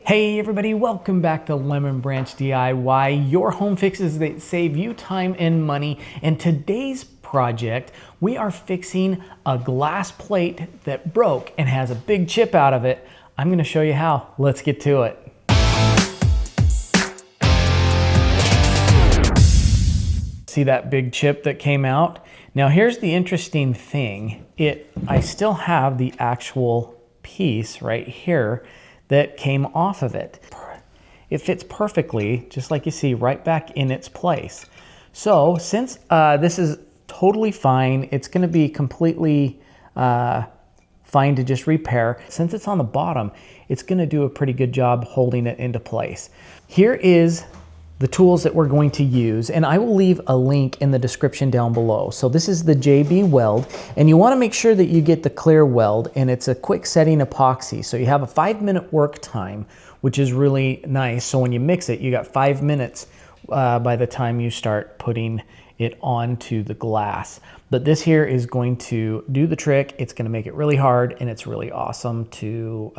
Hey everybody, welcome back to Lemon Branch DIY, your home fixes that save you time and money. And today's project, we are fixing a glass plate that broke and has a big chip out of it. I'm gonna show you how. Let's get to it. See that big chip that came out? Now here's the interesting thing. I still have the actual piece right here that came off of it. It fits perfectly, just like you see, right back in its place. So since this is totally fine, it's gonna be completely fine to just repair. Since it's on the bottom, it's gonna do a pretty good job holding it into place. Here is the tools that we're going to use, and I will leave a link in the description down below. So this is the JB weld, and you want to make sure that you get the clear weld, and it's a quick setting epoxy. So you have a 5-minute work time, which is really nice. So when you mix it, you got 5 minutes by the time you start putting it onto the glass. But this here is going to do the trick. It's going to make it really hard, and it's really awesome to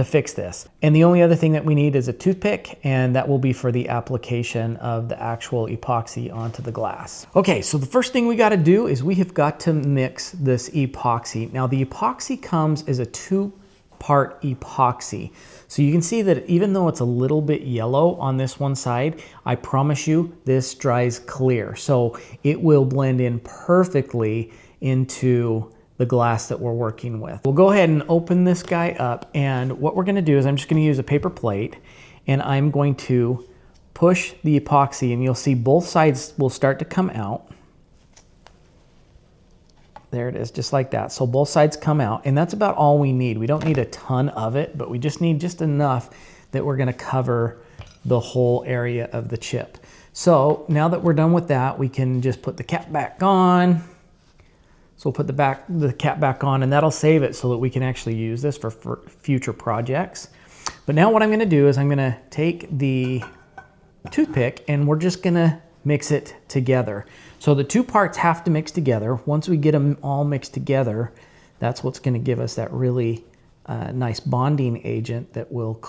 fix this. And the only other thing that we need is a toothpick, and that will be for the application of the actual epoxy onto the glass. Okay, so the first thing we got to do is we have got to mix this epoxy. Now the epoxy comes as a 2-part epoxy. So you can see that even though it's a little bit yellow on this one side, I promise you this dries clear. So it will blend in perfectly into the glass that we're working with. We'll go ahead and open this guy up, and what we're gonna do is I'm just gonna use a paper plate, and I'm going to push the epoxy, and you'll see both sides will start to come out. There it is, just like that. So both sides come out, and that's about all we need. We don't need a ton of it, but we just need just enough that we're gonna cover the whole area of the chip. So now that we're done with that, we can just put the cap back on. So we'll put the cap back on, and that'll save it so that we can actually use this for future projects. But now what I'm gonna do is I'm gonna take the toothpick, and we're just gonna mix it together. So the 2 parts have to mix together. Once we get them all mixed together, that's what's gonna give us that really nice bonding agent that will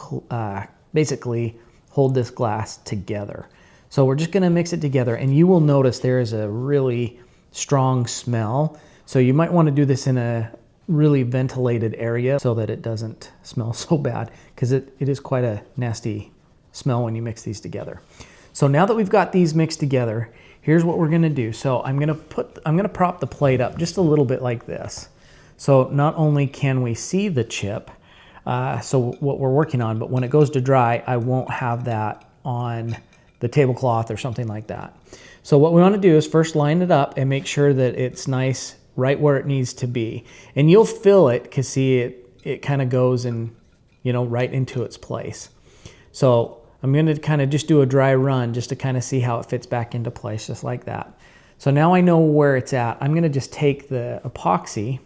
basically hold this glass together. So we're just gonna mix it together, and you will notice there is a really strong smell. So you might want to do this in a really ventilated area so that it doesn't smell so bad, because it is quite a nasty smell when you mix these together. So now that we've got these mixed together, here's what we're gonna do. So I'm gonna prop the plate up just a little bit like this. So not only can we see the chip, so what we're working on, but when it goes to dry, I won't have that on the tablecloth or something like that. So what we want to do is first line it up and make sure that it's nice right where it needs to be. And you'll feel it, because see, it kind of goes in, right into its place. So I'm going to kind of just do a dry run just to kind of see how it fits back into place, just like that. So now I know where it's at. I'm going to just take the epoxy,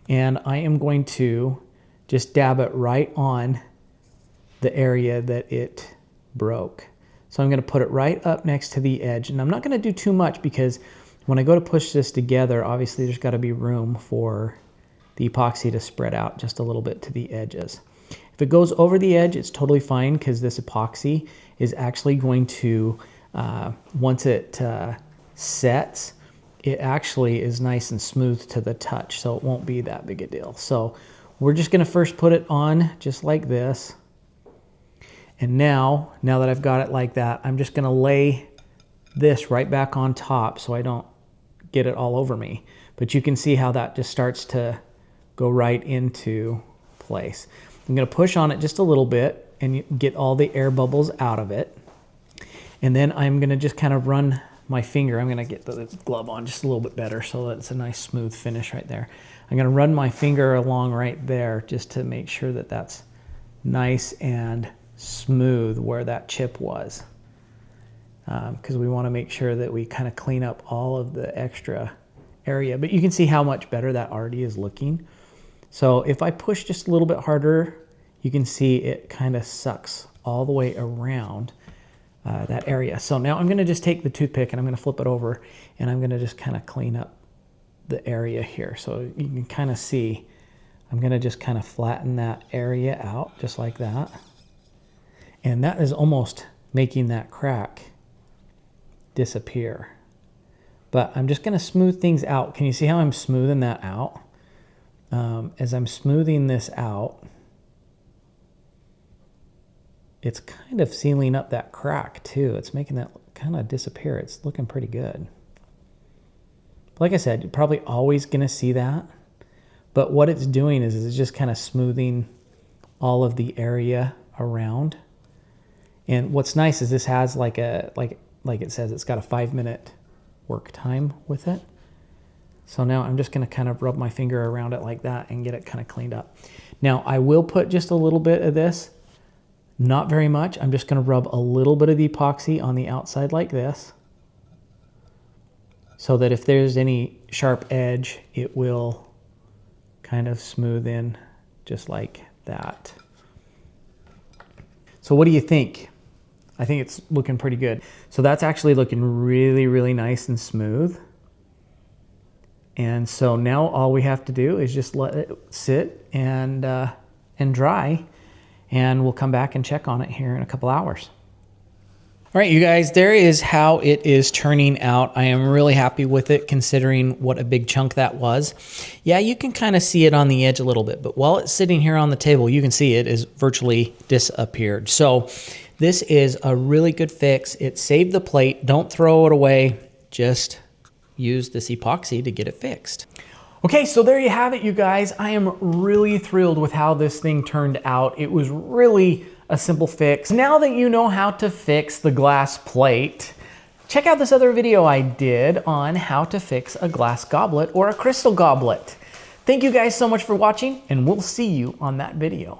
and I am going to just dab it right on the area that it broke. So I'm going to put it right up next to the edge, and I'm not going to do too much, because when I go to push this together, obviously there's got to be room for the epoxy to spread out just a little bit to the edges. If it goes over the edge, it's totally fine, because this epoxy is actually going to, once it sets, it actually is nice and smooth to the touch, so it won't be that big a deal. So we're just going to first put it on just like this. And now that I've got it like that, I'm just gonna lay this right back on top so I don't get it all over me. But you can see how that just starts to go right into place. I'm gonna push on it just a little bit and get all the air bubbles out of it. And then I'm gonna just kind of run my finger. I'm gonna get the glove on just a little bit better so that it's a nice smooth finish right there. I'm gonna run my finger along right there just to make sure that that's nice and smooth where that chip was, because we want to make sure that we kind of clean up all of the extra area. But you can see how much better that already is looking. So if I push just a little bit harder, you can see it kind of sucks all the way around that area. So now I'm going to just take the toothpick, and I'm going to flip it over, and I'm going to just kind of clean up the area here. So you can kind of see I'm going to just kind of flatten that area out just like that. And that is almost making that crack disappear. But I'm just going to smooth things out. Can you see how I'm smoothing that out? As I'm smoothing this out, it's kind of sealing up that crack too. It's making that kind of disappear. It's looking pretty good. Like I said, you're probably always going to see that. But what it's doing is it's just kind of smoothing all of the area around. And what's nice is this has like it says, it's got a 5-minute work time with it. So now I'm just going to kind of rub my finger around it like that and get it kind of cleaned up. Now I will put just a little bit of this, not very much. I'm just going to rub a little bit of the epoxy on the outside like this, so that if there's any sharp edge, it will kind of smooth in just like that. So what do you think? I think it's looking pretty good. So that's actually looking really, really nice and smooth. And so now all we have to do is just let it sit and dry, and we'll come back and check on it here in a couple hours. All right, you guys, there is how it is turning out. I am really happy with it considering what a big chunk that was. Yeah, you can kind of see it on the edge a little bit, but while it's sitting here on the table, you can see it is virtually disappeared. So this is a really good fix. It saved the plate. Don't throw it away. Just use this epoxy to get it fixed. Okay, so there you have it, you guys. I am really thrilled with how this thing turned out. It was really a simple fix. Now that you know how to fix the glass plate, check out this other video I did on how to fix a glass goblet or a crystal goblet. Thank you guys so much for watching, and we'll see you on that video.